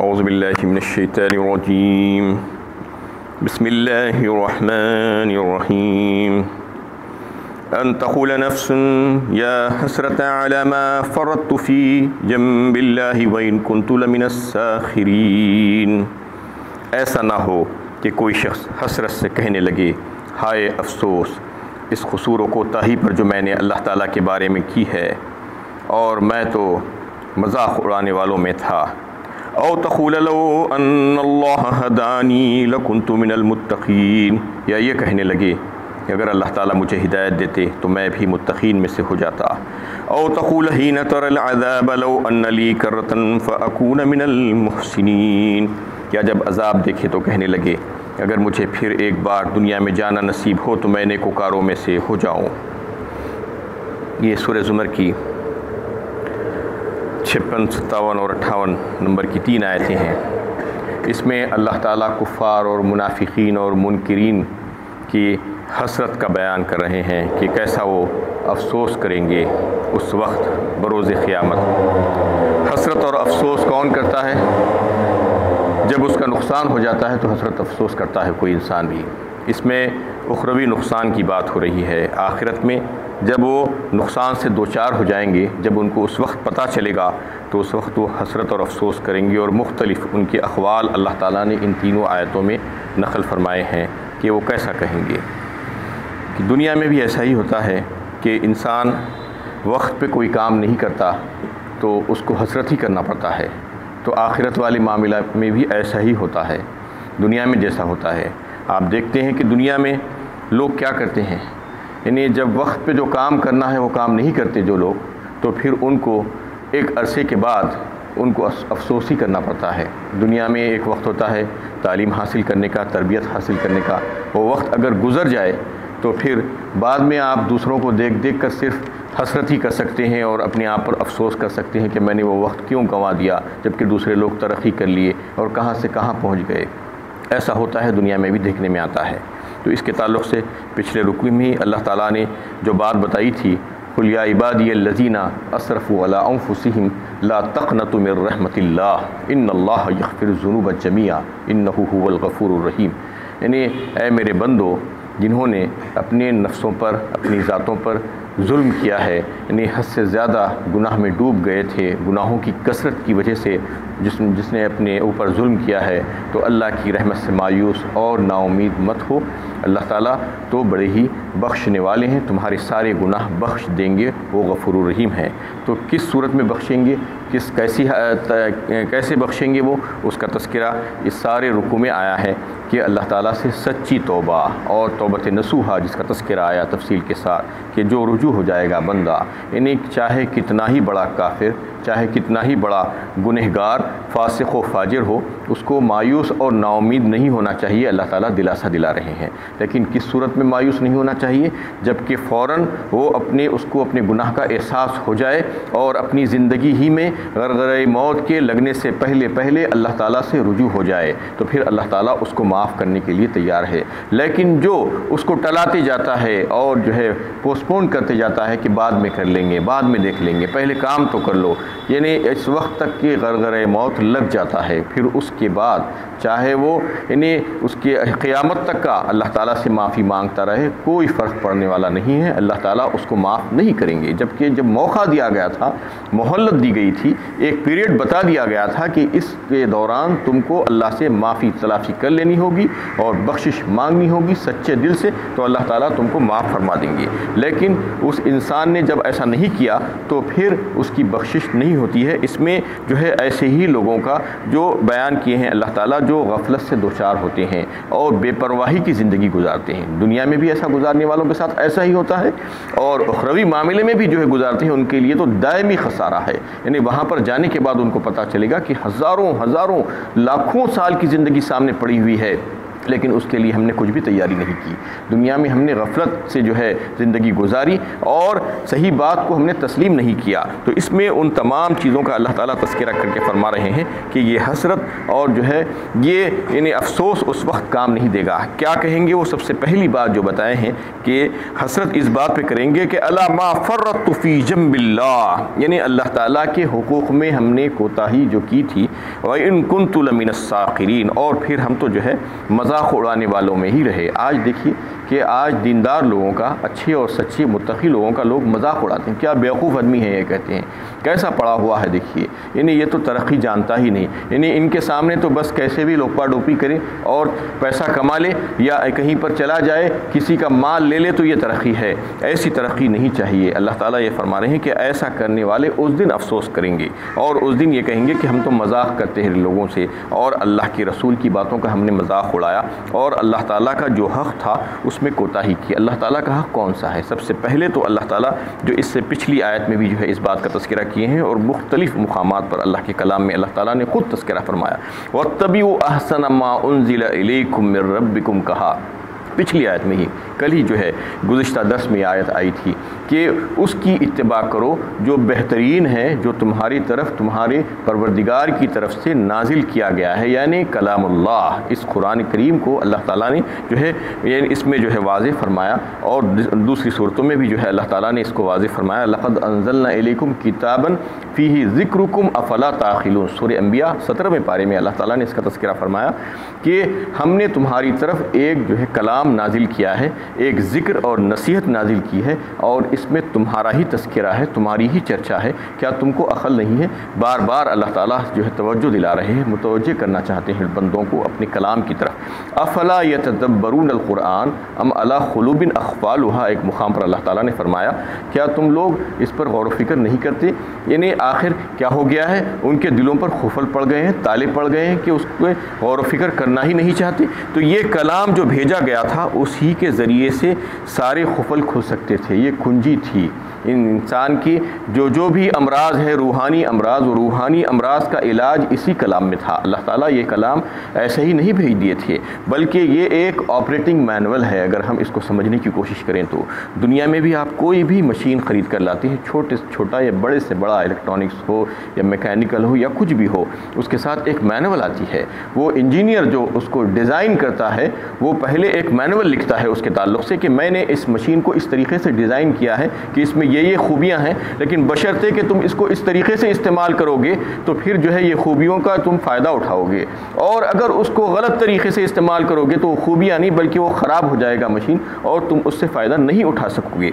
اعوذ باللہ من الشیطان الرجیم بسم اللہ الرحمن الرحیم ان تقول نفس یا حسرة علی ما فرطت فی جنب اللہ وإن کنت لمن الساخرین۔ ایسا نہ ہو کہ کوئی شخص حسرت سے کہنے لگے ہائے افسوس اس قصور و کوتاہی پر جو میں نے اللہ تعالیٰ کے بارے میں کی ہے، اور میں تو مذاق اڑانے والوں میں تھا۔ او تقول لو ان اللہ ہدانی لکنت من المتقین، یا یہ کہنے لگے کہ اگر اللہ تعالیٰ مجھے ہدایت دیتے تو میں بھی متقین میں سے ہو جاتا۔ او تقول حین تر العذاب لو ان لی کرۃ فاکون من المحسنین، یا جب عذاب دیکھے تو کہنے لگے اگر مجھے پھر ایک بار دنیا میں جانا نصیب ہو تو میں نیکوکاروں میں سے ہو جاؤں۔ یہ سورہ زمر کی 56، 57 اور 58 نمبر کی 3 آیتیں ہیں۔ اس میں اللہ تعالیٰ کفار اور منافقین اور منکرین کی حسرت کا بیان کر رہے ہیں کہ کیسا وہ افسوس کریں گے اس وقت بروز قیامت۔ حسرت اور افسوس کون کرتا ہے؟ جب اس کا نقصان ہو جاتا ہے تو حسرت افسوس کرتا ہے کوئی انسان بھی۔ اس میں اخروی نقصان کی بات ہو رہی ہے۔ آخرت میں جب وہ نقصان سے دوچار ہو جائیں گے، جب ان کو اس وقت پتہ چلے گا تو اس وقت وہ حسرت اور افسوس کریں گے، اور مختلف ان کے اقوال اللہ تعالیٰ نے ان تینوں آیتوں میں نقل فرمائے ہیں کہ وہ کیسا کہیں گے۔ کہ دنیا میں بھی ایسا ہی ہوتا ہے کہ انسان وقت پہ کوئی کام نہیں کرتا تو اس کو حسرت ہی کرنا پڑتا ہے، تو آخرت والے معاملہ میں بھی ایسا ہی ہوتا ہے۔ دنیا میں جیسا ہوتا ہے، آپ دیکھتے ہیں کہ دنیا میں لوگ کیا کرتے ہیں، یعنی جب وقت پہ جو کام کرنا ہے وہ کام نہیں کرتے جو لوگ، تو پھر ان کو ایک عرصے کے بعد ان کو افسوس ہی کرنا پڑتا ہے۔ دنیا میں ایک وقت ہوتا ہے تعلیم حاصل کرنے کا، تربیت حاصل کرنے کا، وہ وقت اگر گزر جائے تو پھر بعد میں آپ دوسروں کو دیکھ دیکھ کر صرف حسرت ہی کر سکتے ہیں اور اپنے آپ پر افسوس کر سکتے ہیں کہ میں نے وہ وقت کیوں گنوا دیا جبکہ دوسرے لوگ ترقی کر لیے اور کہاں سے کہاں پہنچ گئے۔ ایسا ہوتا ہے، دنیا میں بھی دیکھنے میں آتا ہے۔ تو اس کے تعلق سے پچھلے رکوع میں ہی اللہ تعالیٰ نے جو بات بتائی تھی، قل یا عبادی الذین اسرفوا علی انفسہم لا تقنطوا من رحمۃ اللہ ان اللہ یغفر الذنوب جمیعا انہ هو الغفور الرحیم، یعنی اے میرے بندو جنہوں نے اپنے نفسوں پر، اپنی ذاتوں پر ظلم کیا ہے، یعنی حد سے زیادہ گناہ میں ڈوب گئے تھے، گناہوں کی کثرت کی وجہ سے جس نے اپنے اوپر ظلم کیا ہے، تو اللہ کی رحمت سے مایوس اور نا امید مت ہو۔ اللہ تعالیٰ تو بڑے ہی بخشنے والے ہیں، تمہارے سارے گناہ بخش دیں گے، وہ غفور الرحیم ہے۔ تو کس صورت میں بخشیں گے، کیسے بخشیں گے وہ، اس کا تذکرہ اس سارے رکوع میں آیا ہے کہ اللہ تعالیٰ سے سچی توبہ اور توبۃ نصوحہ جس کا تذکرہ آیا تفصیل کے ساتھ کہ جو رجوع ہو جائے گا بندہ، یعنی چاہے کتنا ہی بڑا کافر، چاہے کتنا ہی بڑا گنہگار، فاسق و فاجر ہو، اس کو مایوس اور نا امید نہیں ہونا چاہیے۔ اللہ تعالیٰ دلاسا دلا رہے ہیں، لیکن کس صورت میں مایوس نہیں ہونا چاہیے؟ جبکہ فوراً وہ اس کو اپنے گناہ کا احساس ہو جائے اور اپنی زندگی ہی میں غرغرۂ موت کے لگنے سے پہلے اللہ تعالیٰ سے رجوع ہو جائے، تو پھر اللہ تعالیٰ اس کو معاف کرنے کے لیے تیار ہے۔ لیکن جو اس کو ٹلاتے جاتا ہے اور جو ہے پوسٹ پون کرتے جاتا ہے کہ بعد میں کر لیں گے، بعد میں دیکھ لیں گے، پہلے کام تو کر لو، یعنی اس وقت تک کہ غرغرۂ موت لگ جاتا ہے، پھر اس کے بعد چاہے وہ یعنی اس کے قیامت تک کا اللہ تعالیٰ سے معافی مانگتا رہے، کوئی فرق پڑنے والا نہیں ہے، اللہ تعالیٰ اس کو معاف نہیں کریں گے۔ جبکہ جب موقع دیا گیا تھا، مہلت دی گئی تھی، ایک پیریڈ بتا دیا گیا تھا کہ اس کے دوران تم کو اللہ سے معافی تلافی کر لینی ہوگی اور بخشش مانگنی ہوگی سچے دل سے، تو اللہ تعالیٰ تم کو معاف فرما دیں گے۔ لیکن اس انسان نے جب ایسا نہیں کیا تو پھر اس کی بخشش نہیں ہوتی ہے۔ اس میں جو ہے ایسے ہی لوگوں کا جو بیان کیے ہیں اللہ تعالیٰ، جو غفلت سے دوچار ہوتے ہیں اور بے پرواہی کی زندگی گزارتے ہیں، دنیا میں بھی ایسا گزارنے والوں کے ساتھ ایسا ہی ہوتا ہے، اور اخروی معاملے میں بھی جو ہے گزارتے ہیں، ان کے لیے تو دائمی خسارہ ہے۔ یعنی وہاں پر جانے کے بعد ان کو پتہ چلے گا کہ ہزاروں لاکھوں سال کی زندگی سامنے پڑی ہوئی ہے، لیکن اس کے لیے ہم نے کچھ بھی تیاری نہیں کی۔ دنیا میں ہم نے غفلت سے جو ہے زندگی گزاری اور صحیح بات کو ہم نے تسلیم نہیں کیا۔ تو اس میں ان تمام چیزوں کا اللہ تعالیٰ تذکرہ کر کے فرما رہے ہیں کہ یہ حسرت اور جو ہے یہ انہیں افسوس اس وقت کام نہیں دے گا۔ کیا کہیں گے وہ؟ سب سے پہلی بات جو بتائے ہیں کہ حسرت اس بات پہ کریں گے کہ الا ما فرطت فی جنب اللہ، یعنی اللہ تعالیٰ کے حقوق میں ہم نے کوتاہی جو کی تھی، وَإِن كُنتُ لَمِنَ السَّاخِرِينَ، اور پھر ہم تو جو ہے مذاق اڑانے والوں میں ہی رہے۔ آج دیکھیے کہ آج دیندار لوگوں کا، اچھے اور سچے متقی لوگوں کا لوگ مذاق اڑاتے ہیں، کیا بیوقوف آدمی ہے یہ کہتے ہیں، کیسا پڑا ہوا ہے دیکھیے، یعنی یہ تو ترقی جانتا ہی نہیں، یعنی ان کے سامنے تو بس کیسے بھی لوپا ڈوپی کرے اور پیسہ کما لے یا کہیں پر چلا جائے کسی کا مال لے لے تو یہ ترقی ہے۔ ایسی ترقی نہیں چاہیے۔ اللہ تعالیٰ یہ فرما رہے ہیں کہ ایسا کرنے والے اس دن افسوس کریں گے اور اس دن یہ کہیں گے کہ ہم تو مذاق کرتے ہیں لوگوں سے اور اللہ کے رسول کی باتوں کا ہم نے مذاق اڑایا اور اللہ تعالیٰ کا جو حق تھا اس میں کوتاہی کی۔ اللہ تعالیٰ کا حق کون سا ہے؟ سب سے پہلے تو اللہ تعالیٰ جو اس سے پچھلی آیت میں بھی جو ہے اس بات کا تذکرہ کیے ہیں اور مختلف مقامات پر اللہ کے کلام میں اللہ تعالیٰ نے خود تذکرہ فرمایا، وَاتَّبِعُوا أَحْسَنَ مَا أُنزِلَ إِلَيْكُم مِّن رَّبِّكُم کہا۔ پچھلی آیت میں ہی کل ہی جو ہے گزشتہ درس میں آیت آئی تھی کہ اس کی اتباع کرو جو بہترین ہے، جو تمہاری طرف تمہارے پروردگار کی طرف سے نازل کیا گیا ہے، یعنی کلام اللہ۔ اس قرآن کریم کو اللہ تعالیٰ نے جو ہے یعنی اس میں جو ہے واضح فرمایا اور دوسری صورتوں میں بھی جو ہے اللہ تعالیٰ نے اس کو واضح فرمایا، لَقَدْ أَنزَلْنَا إِلَيْكُمْ كِتَابًا فِيهِ ذِكْرُكُمْ أَفَلَا تَعْقِلُونَ۔ سورہ انبیاء 17ویں پارے میں اللہ تعالیٰ نے اس کا تذکرہ فرمایا کہ ہم نے تمہاری طرف ایک جو ہے کلام نازل کیا ہے، ایک ذکر اور نصیحت نازل کی ہے اور اس میں تمہارا ہی تذکرہ ہے، تمہاری ہی چرچا ہے، کیا تم کو عقل نہیں ہے؟ بار بار اللہ تعالیٰ جو ہے توجہ دلا رہے ہیں، متوجہ کرنا چاہتے ہیں بندوں کو اپنے کلام کی طرف۔ افلا یتدبرون القرآن ام علی قلوب اقفالها، ایک مقام پر اللہ تعالیٰ نے فرمایا کیا تم لوگ اس پر غور و فکر نہیں کرتے؟ یعنی آخر کیا ہو گیا ہے؟ ان کے دلوں پر قفل پڑ گئے ہیں، تالے پڑ گئے ہیں کہ اس کو غور و فکر کرنا ہی نہیں چاہتے۔ تو یہ کلام جو بھیجا گیا تھا اسی کے ذریعے سے سارے قفل کھل سکتے تھے، یہ کنجی تھی انسان کی جو بھی امراض ہے، روحانی امراض، و روحانی امراض کا علاج اسی کلام میں تھا۔ اللہ تعالیٰ یہ کلام ایسے ہی نہیں بھیج دیے تھے بلکہ یہ ایک آپریٹنگ مینول ہے۔ اگر ہم اس کو سمجھنے کی کوشش کریں تو دنیا میں بھی آپ کوئی بھی مشین خرید کر لاتے ہیں، چھوٹے سے چھوٹا یا بڑے سے بڑا الیکٹرانکس ہو یا میکینیکل ہو یا کچھ بھی ہو، اس کے ساتھ ایک مینول آتی ہے۔ وہ انجینئر جو اس کو ڈیزائن کرتا ہے وہ پہلے ایک مینول لکھتا ہے اس کے تعلق سے کہ میں نے اس مشین کو اس طریقے سے ڈیزائن کیا ہے کہ اس میں یہ خوبیاں ہیں، لیکن بشرطے کہ تم اس کو اس طریقے سے استعمال کرو گے تو پھر جو ہے یہ خوبیوں کا تم فائدہ اٹھاؤ گے، اور اگر اس کو غلط طریقے سے استعمال کرو گے تو وہ خوبیاں نہیں بلکہ وہ خراب ہو جائے گا مشین اور تم اس سے فائدہ نہیں اٹھا سکو گے۔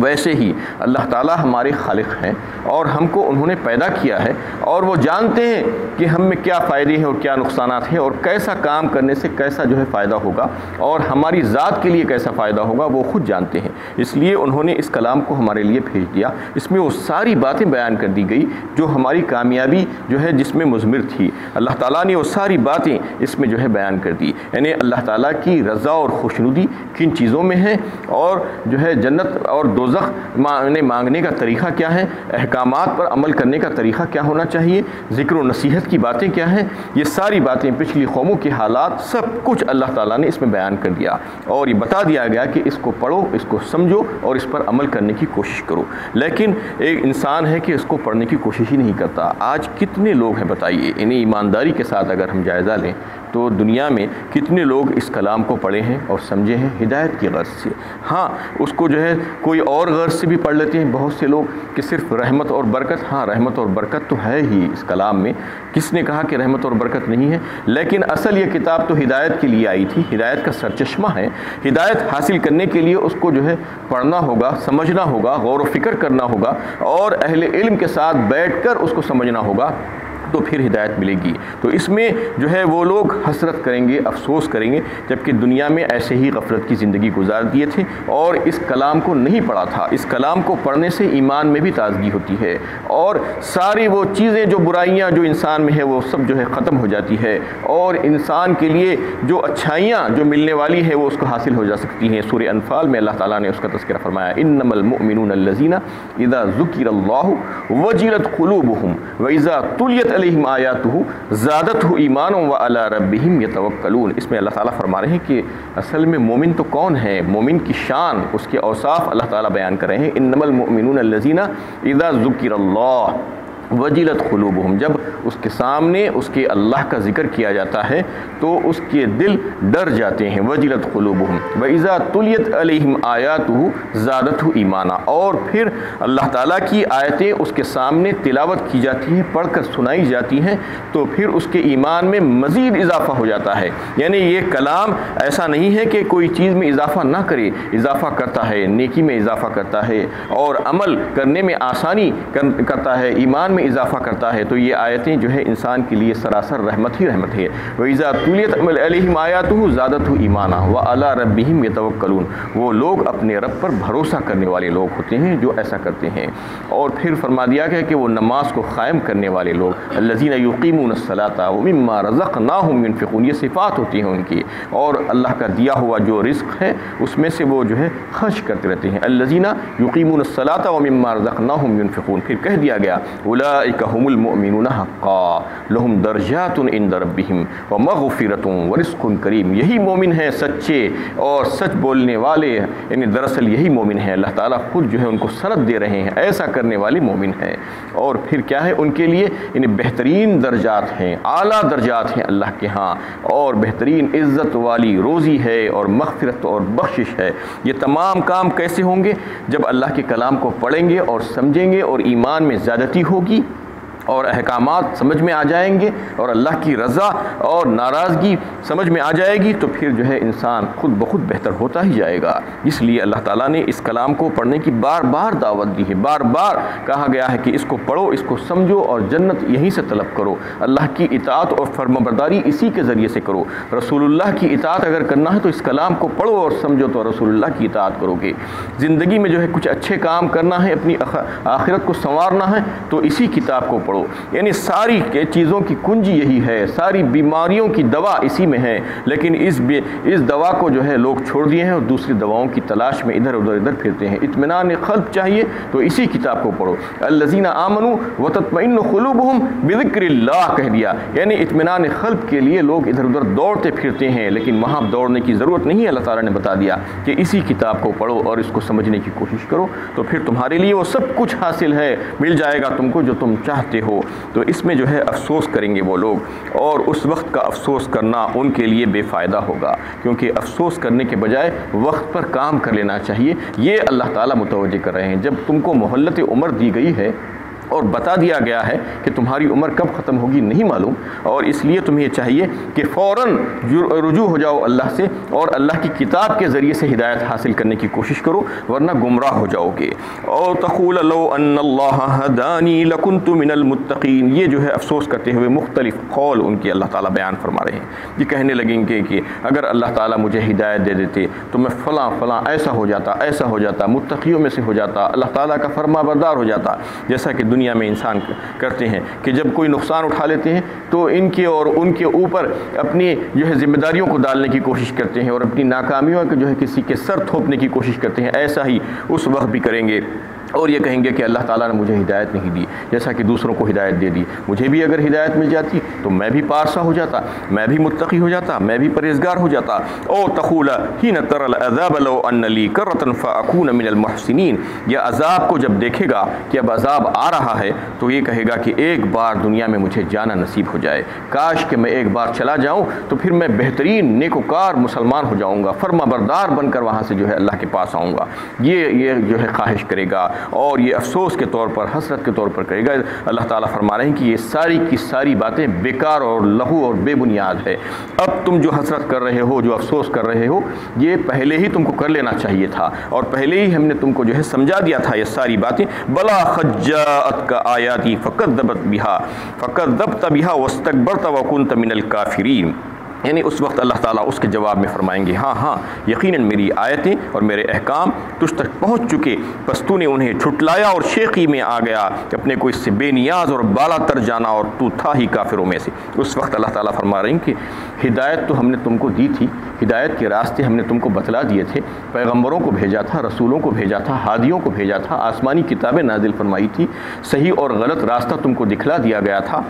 ویسے ہی اللہ تعالیٰ ہمارے خالق ہیں اور ہم کو انہوں نے پیدا کیا ہے اور وہ جانتے ہیں کہ ہم میں کیا فائدے ہیں اور کیا نقصانات ہیں اور کیسا کام کرنے سے کیسا جو ہے فائدہ ہوگا اور ہماری ذات کے لیے کیسا فائدہ ہوگا وہ خود جانتے ہیں۔ اس لیے انہوں نے اس کلام کو ہمارے لیے بھیج دیا، اس میں وہ ساری باتیں بیان کر دی گئی جو ہماری کامیابی جو ہے جس میں مضمر تھی، اللہ تعالیٰ نے وہ ساری باتیں اس میں جو ہے بیان کر دی۔ یعنی اللہ تعالیٰ کی رضا اور خوشنودی کن چیزوں میں ہے اور جو ہے جنت اور دوزخ مانگنے کا طریقہ کیا ہے، احکامات پر عمل کرنے کا طریقہ کیا ہونا چاہیے، ذکر و نصیحت کی باتیں کیا ہیں، یہ ساری باتیں پچھلی قوموں کے حالات سب کچھ اللہ تعالیٰ نے اس میں بیان کر دیا اور یہ بتا دیا گیا کہ اس کو پڑھو، اس کو سمجھو اور اس پر عمل کرنے کی کوشش کرو۔ لیکن ایک انسان ہے کہ اس کو پڑھنے کی کوشش ہی نہیں کرتا۔ آج کتنے لوگ ہیں بتائیے، انہیں ایمانداری کے ساتھ اگر ہم جائزہ لیں تو دنیا میں کتنے لوگ اس کلام کو پڑھے ہیں اور سمجھے ہیں ہدایت کی غرض سے۔ ہاں اس کو جو ہے کوئی اور غرض سے بھی پڑھ لیتے ہیں بہت سے لوگ کہ صرف رحمت اور برکت، ہاں رحمت اور برکت تو ہے ہی اس کلام میں، کس نے کہا کہ رحمت اور برکت نہیں ہے، لیکن اصل یہ کتاب تو ہدایت کے لیے آئی تھی، ہدایت کا سرچشمہ ہے۔ ہدایت حاصل کرنے کے لیے اس کو جو ہے پڑھنا ہوگا، سمجھنا ہوگا، غور و فکر کرنا ہوگا اور اہل علم کے ساتھ بیٹھ کر اس کو سمجھنا ہوگا تو پھر ہدایت ملے گی۔ تو اس میں جو ہے وہ لوگ حسرت کریں گے، افسوس کریں گے، جبکہ دنیا میں ایسے ہی غفلت کی زندگی گزار دیے تھے اور اس کلام کو نہیں پڑھا تھا۔ اس کلام کو پڑھنے سے ایمان میں بھی تازگی ہوتی ہے اور ساری وہ چیزیں جو برائیاں جو انسان میں ہے وہ سب جو ہے ختم ہو جاتی ہے اور انسان کے لیے جو اچھائیاں جو ملنے والی ہے وہ اس کو حاصل ہو جا سکتی ہیں۔ سورہ انفال میں اللہ تعالیٰ نے اس کا تذکرہ فرمایا، انما المؤمنون الذین اذا ذکر اللہ وجلت قلوبہم واذا تلیت علیہم آیاتہ زادتہ ایمانا وعلی ربہم یتوکلون۔ اس میں اللہ تعالیٰ فرما رہے ہیں کہ اصل میں مومن تو کون ہے، مومن کی شان، اس کے اوصاف اللہ تعالیٰ بیان کر رہے ہیں۔ انما المؤمنون الذین اذا ذکر اللہ وجلت قلوبہم، جب اس کے سامنے اس کے اللہ کا ذکر کیا جاتا ہے تو اس کے دل ڈر جاتے ہیں، وجلت قلوبہم وَإِذَا تُلِيَتْ عَلَيْهِمْ آیاتہ زادتہ ایمانا، اور پھر اللہ تعالیٰ کی آیتیں اس کے سامنے تلاوت کی جاتی ہیں، پڑھ کر سنائی جاتی ہیں تو پھر اس کے ایمان میں مزید اضافہ ہو جاتا ہے۔ یعنی یہ کلام ایسا نہیں ہے کہ کوئی چیز میں اضافہ نہ کرے، اضافہ کرتا ہے، نیکی میں اضافہ کرتا ہے اور عمل کرنے میں آسانی کرتا ہے، ایمان میں اضافہ کرتا ہے۔ تو یہ آیتیں جو ہے انسان کے لیے سراسر رحمت ہی رحمت ہے۔ وَإِذَا تُلِيَتْ عَلَيْهِمْ آیَاتُهُ زَادَتْهُ ایمانا وَعَلَىٰ رَبِّهِمْ يَتَوَکَّلُونَ، وہ لوگ اپنے رب پر بھروسہ کرنے والے لوگ ہوتے ہیں جو ایسا کرتے ہیں۔ اور پھر فرما دیا گیا کہ وہ نماز کو قائم کرنے والے لوگ، الذین یقیمون الصلاۃ ومما رزقناہم ينفقون، یہ صفات ہوتی ہیں ان کی، اور اللہ کا دیا ہوا جو رزق ہے اس میں سے وہ جو ہے خرچ کرتے رہتے ہیں۔ الذین یقیمون الصلاۃ ومما رزقناہم ينفقون، پھر کہہ دیا گیا اولئک هم المؤمنون حقا لهم درجات عند ربهم ومغفرۃ ورزق کریم، یہی مومن ہیں سچے اور سچ بولنے والے، یعنی دراصل یہی مومن ہیں، اللہ تعالیٰ خود جو ہے ان کو سند دے رہے ہیں، ایسا کرنے والے مومن ہیں۔ اور پھر کیا ہے ان کے لیے، یعنی بہترین درجات ہیں، اعلیٰ درجات ہیں اللہ کے ہاں، اور بہترین عزت والی روزی ہے اور مغفرت اور بخشش ہے۔ یہ تمام کام کیسے ہوں گے؟ جب اللہ کے کلام کو پڑھیں گے اور سمجھیں گے اور ایمان میں زیادتی ہوگی اور احکامات سمجھ میں آ جائیں گے اور اللہ کی رضا اور ناراضگی سمجھ میں آ جائے گی تو پھر جو ہے انسان خود بخود بہتر ہوتا ہی جائے گا۔ اس لیے اللہ تعالیٰ نے اس کلام کو پڑھنے کی بار بار دعوت دی ہے، بار بار کہا گیا ہے کہ اس کو پڑھو، اس کو سمجھو اور جنت یہیں سے طلب کرو، اللہ کی اطاعت اور فرمانبرداری اسی کے ذریعے سے کرو۔ رسول اللہ کی اطاعت اگر کرنا ہے تو اس کلام کو پڑھو اور سمجھو تو رسول اللہ کی اطاعت کرو گے۔ زندگی میں جو ہے کچھ اچھے کام کرنا ہے، اپنی آخرت کو سنوارنا ہے تو اسی کتاب کو پڑھو۔ یعنی ساری چیزوں کی کنجی یہی ہے، ساری بیماریوں کی دوا اسی میں ہے، لیکن اس دوا کو جو ہے لوگ چھوڑ دیے ہیں اور دوسری دواؤں کی تلاش میں ادھر پھرتے ہیں۔ اطمینان قلب چاہیے تو اسی کتاب کو پڑھو۔ الذین آمنوا وتطمئن قلوبہم بذکر اللہ کہہ دیا، یعنی اطمینان قلب کے لیے لوگ ادھر ادھر دوڑتے پھرتے ہیں، لیکن وہاں دوڑنے کی ضرورت نہیں ہے۔ اللہ تعالیٰ نے بتا دیا کہ اسی کتاب کو پڑھو اور اس کو سمجھنے کی کوشش کرو تو پھر تمہارے لیے وہ سب کچھ حاصل ہے، مل جائے گا تم کو جو تم چاہتے ہو۔ تو اس میں جو ہے افسوس کریں گے وہ لوگ، اور اس وقت کا افسوس کرنا ان کے لیے بے فائدہ ہوگا، کیونکہ افسوس کرنے کے بجائے وقت پر کام کر لینا چاہیے۔ یہ اللہ تعالیٰ متوجہ کر رہے ہیں۔ جب تم کو مہلت عمر دی گئی ہے اور بتا دیا گیا ہے کہ تمہاری عمر کب ختم ہوگی نہیں معلوم، اور اس لیے تمہیں چاہیے کہ فوراً رجوع ہو جاؤ اللہ سے اور اللہ کی کتاب کے ذریعے سے ہدایت حاصل کرنے کی کوشش کرو، ورنہ گمراہ ہو جاؤ گے۔ اور تقول لو ان اللہ ہدانی لکنت من المتقین، یہ جو ہے افسوس کرتے ہوئے مختلف قول ان کی اللہ تعالیٰ بیان فرما رہے ہیں۔ یہ کہنے لگیں گے کہ اگر اللہ تعالیٰ مجھے ہدایت دے دیتے تو میں فلاں فلاں ایسا ہو جاتا، ایسا ہو جاتا، متقیوں میں سے ہو جاتا، اللہ تعالیٰ کا فرما بردار ہو جاتا۔ جیسا کہ دنیا میں انسان کرتے ہیں کہ جب کوئی نقصان اٹھا لیتے ہیں تو ان کے اور ان کے اوپر اپنی جو ہے ذمہ داریوں کو ڈالنے کی کوشش کرتے ہیں اور اپنی ناکامیوں کو جو ہے کسی کے سر تھوپنے کی کوشش کرتے ہیں۔ ایسا ہی اس وقت بھی کریں گے اور یہ کہیں گے کہ اللہ تعالیٰ نے مجھے ہدایت نہیں دی، جیسا کہ دوسروں کو ہدایت دے دی، مجھے بھی اگر ہدایت مل جاتی تو میں بھی پارسا ہو جاتا، میں بھی متقی ہو جاتا، میں بھی پرہیزگار ہو جاتا۔ او تقول حین تری العذاب لو ان لی کرۃ فاکون من المحسنین، یہ عذاب کو جب دیکھے گا کہ اب عذاب آ رہا ہے تو یہ کہے گا کہ ایک بار دنیا میں مجھے جانا نصیب ہو جائے، کاش کہ میں ایک بار چلا جاؤں تو پھر میں بہترین نیکوکار مسلمان ہو جاؤں گا، فرما بردار بن کر وہاں سے جو ہے اللہ کے پاس آؤں گا۔ یہ جو ہے خواہش کرے گا اور یہ افسوس کے طور پر، حسرت کے طور پر کرے گا۔ اللہ تعالیٰ فرما رہے ہیں کہ یہ ساری کی ساری باتیں بیکار اور لہو اور بے بنیاد ہے۔ اب تم جو حسرت کر رہے ہو، جو افسوس کر رہے ہو، یہ پہلے ہی تم کو کر لینا چاہیے تھا اور پہلے ہی ہم نے تم کو جو ہے سمجھا دیا تھا یہ ساری باتیں۔ بلا قد جاءتک آیاتی فکذبت بها واستکبرت وکنت من الکافرین، یعنی اس وقت اللہ تعالیٰ اس کے جواب میں فرمائیں گے ہاں یقیناً میری آیتیں اور میرے احکام تجھ تک پہنچ چکے، بس تو نے انہیں جھٹلایا اور شیخی میں آ گیا اپنے کو اس سے بے نیاز اور بالا تر جانا، اور تو تھا ہی کافروں میں سے۔ اس وقت اللہ تعالیٰ فرما رہے ہیں کہ ہدایت تو ہم نے تم کو دی تھی، ہدایت کے راستے ہم نے تم کو بتلا دیے تھے، پیغمبروں کو بھیجا تھا، رسولوں کو بھیجا تھا، ہادیوں کو بھیجا تھا، آسمانی کتابیں نازل فرمائی تھی، صحیح اور غلط راستہ تم کو دکھلا دیا گیا تھا،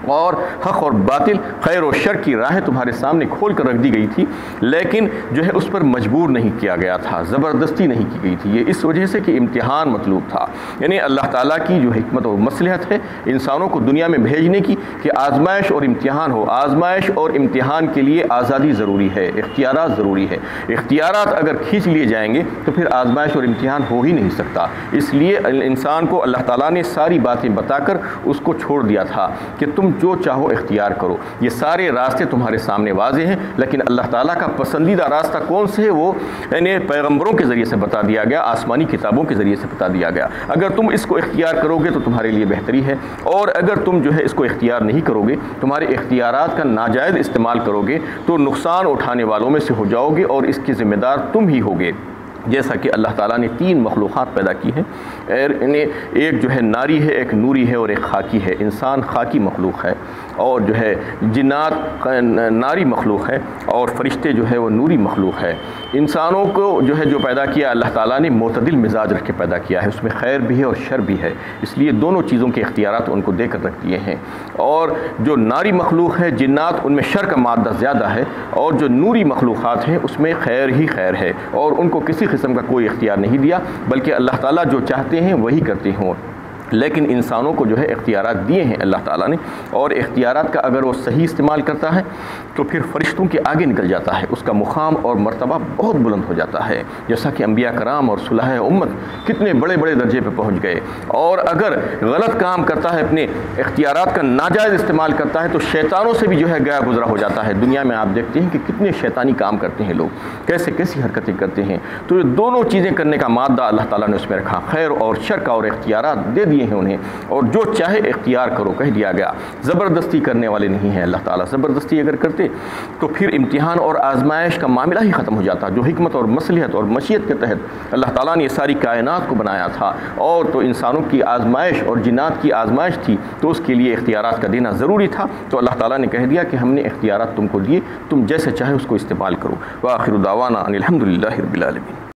اور حق اور باطل، خیر و شر کی راہیں تمہارے سامنے کھول کر رکھ دی گئی تھی، لیکن جو ہے اس پر مجبور نہیں کیا گیا تھا، زبردستی نہیں کی گئی تھی۔ یہ اس وجہ سے کہ امتحان مطلوب تھا، یعنی اللہ تعالیٰ کی جو حکمت اور مصلحت ہے انسانوں کو دنیا میں بھیجنے کی کہ آزمائش اور امتحان ہو۔ آزمائش اور امتحان کے لیے آزادی ضروری ہے، اختیارات ضروری ہے۔ اختیارات اگر کھینچ لیے جائیں گے تو پھر آزمائش اور امتحان ہو ہی نہیں سکتا۔ اس لیے انسان کو اللہ تعالیٰ نے ساری باتیں بتا کر اس کو چھوڑ دیا تھا کہ تم جو چاہو اختیار کرو، یہ سارے راستے تمہارے سامنے واضح ہیں، لیکن اللہ تعالیٰ کا پسندیدہ راستہ کون سے ہے وہ یعنی پیغمبروں کے ذریعے سے بتا دیا گیا، آسمانی کتابوں کے ذریعے سے بتا دیا گیا۔ اگر تم اس کو اختیار کرو گے تو تمہارے لیے بہتری ہے، اور اگر تم جو ہے اس کو اختیار نہیں کرو گے، تمہارے اختیارات کا ناجائز استعمال کرو گے تو نقصان اٹھانے والوں میں سے ہو جاؤ گے، اور اس کے ذمہ دار تم ہی ہوگے۔ جیسا کہ اللہ تعالیٰ نے 3 مخلوقات پیدا کی ہیں، ایک جو ہے ناری ہے، ایک نوری ہے، اور ایک خاکی ہے۔ انسان خاکی مخلوق ہے، اور جو ہے جنات ناری مخلوق ہے، اور فرشتے جو ہے وہ نوری مخلوق ہے۔ انسانوں کو جو ہے جو پیدا کیا اللہ تعالیٰ نے معتدل مزاج رکھ کے پیدا کیا ہے، اس میں خیر بھی ہے اور شر بھی ہے، اس لیے دونوں چیزوں کے اختیارات ان کو دے کر رکھ دیے ہیں۔ اور جو ناری مخلوق ہے جنات، ان میں شر کا مادہ زیادہ ہے، اور جو نوری مخلوقات ہیں اس میں خیر ہی خیر ہے، اور ان کو کسی قسم کا کوئی اختیار نہیں دیا، بلکہ اللہ تعالیٰ جو چاہتے ہیں وہی کرتے ہیں۔ لیکن انسانوں کو جو ہے اختیارات دیے ہیں اللہ تعالیٰ نے، اور اختیارات کا اگر وہ صحیح استعمال کرتا ہے تو پھر فرشتوں کے آگے نکل جاتا ہے، اس کا مقام اور مرتبہ بہت بلند ہو جاتا ہے، جیسا کہ انبیاء کرام اور صلحۂ امت کتنے بڑے بڑے درجے پہ پہنچ گئے۔ اور اگر غلط کام کرتا ہے، اپنے اختیارات کا ناجائز استعمال کرتا ہے، تو شیطانوں سے بھی جو ہے گیا گزرا ہو جاتا ہے۔ دنیا میں آپ دیکھتے ہیں کہ کتنے شیطانی کام کرتے ہیں لوگ، کیسے کیسی حرکتیں کرتے ہیں۔ تو یہ دونوں چیزیں کرنے کا مادہ اللہ تعالیٰ نے اس میں رکھا، خیر اور شر کا، اور اختیارات دے دیے ہیں انہیں، اور جو چاہے اختیار کرو کہہ دیا گیا۔ زبردستی کرنے والے نہیں ہیں اللہ تعالیٰ، زبردستی اگر کرتے تو پھر امتحان اور آزمائش کا معاملہ ہی ختم ہو جاتا۔ جو حکمت اور مصلحت اور مشیت کے تحت اللہ تعالیٰ نے یہ ساری کائنات کو بنایا تھا، اور تو انسانوں کی آزمائش اور جنات کی آزمائش تھی، تو اس کے لیے اختیارات کا دینا ضروری تھا۔ تو اللہ تعالیٰ نے کہہ دیا کہ ہم نے اختیارات تم کو دیے، تم جیسے چاہے اس کو استعمال کرو۔ وآخر دعوانا ان الحمد للہ رب العالمین۔